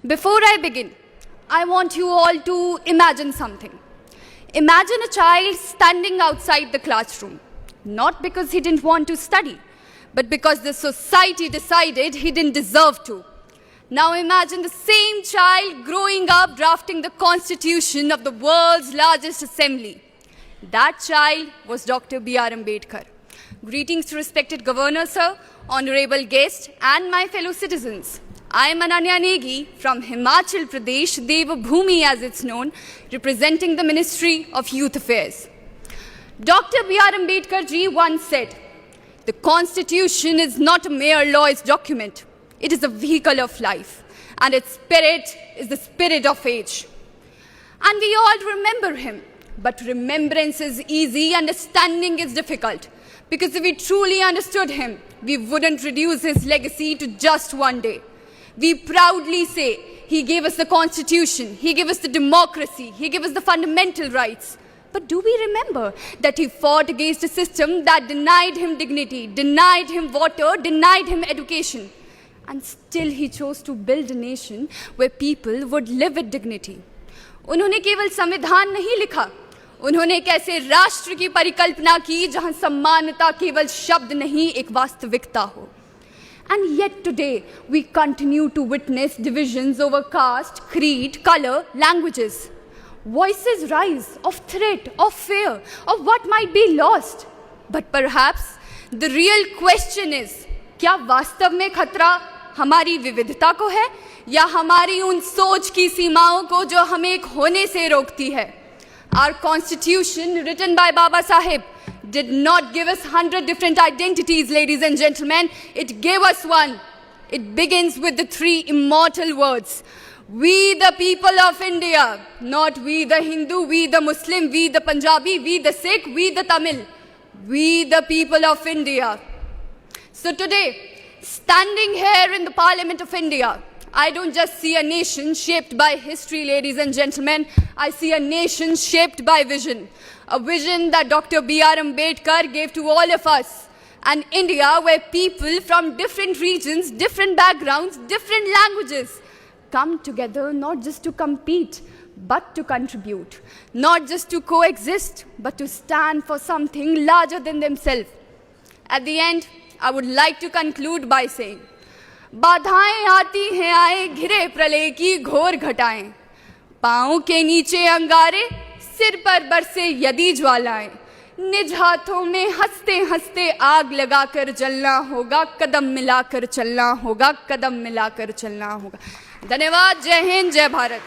Before I begin, I want you all to imagine something. Imagine a child standing outside the classroom, not because he didn't want to study, but because the society decided he didn't deserve to. Now imagine the same child growing up drafting the constitution of the world's largest assembly. That child was Dr. B.R. Ambedkar. Greetings to respected Governor Sir, honorable guests, and my fellow citizens. I am Ananya Negi from Himachal Pradesh, Devabhoomi as it's known, representing the Ministry of Youth Affairs. Dr. B.R. Ambedkar ji once said, "The Constitution is not a mere law's document. It is a vehicle of life, and its spirit is the spirit of age." And we all remember him. But remembrance is easy, understanding is difficult. Because if we truly understood him, we wouldn't reduce his legacy to just one day. We proudly say, he gave us the Constitution, he gave us the democracy, he gave us the fundamental rights. But do we remember that he fought against a system that denied him dignity, denied him water, denied him education? And still he chose to build a nation where people would live with dignity. उन्होंने केवल संविधान नहीं लिखा, उन्होंने एक ऐसे राष्ट्र की परिकल्पना की जहां सम्मानता केवल शब्द नहीं एक वास्तविकता हो. And yet today we continue to witness divisions over caste, creed, color, languages. Voices rise of threat, of fear, of what might be lost. But perhaps the real question is, क्या वास्तव में खतरा हमारी विविधता को है या हमारी उन सोच की सीमाओं को जो हमें एक होने से रोकती है? Our constitution, written by Baba Sahib, did not give us 100 different identities, ladies and gentlemen. It gave us one. It begins with the three immortal words. We the people of India, not we the Hindu, we the Muslim, we the Punjabi, we the Sikh, we the Tamil. We the people of India. So today, standing here in the Parliament of India, I don't just see a nation shaped by history, ladies and gentlemen. I see a nation shaped by vision. A vision that Dr. B.R. Ambedkar gave to all of us. An India where people from different regions, different backgrounds, different languages come together not just to compete, but to contribute. Not just to coexist, but to stand for something larger than themselves. At the end, I would like to conclude by saying, बाधाएं आती हैं आए घिरे प्रलय की घोर घटाएं, पांव के नीचे अंगारे, सिर पर बरसे यदि ज्वालाएं, निज हाथों में हंसते हंसते आग लगाकर जलना होगा, कदम मिलाकर चलना होगा, कदम मिलाकर चलना होगा. धन्यवाद. जय हिंद, जय भारत.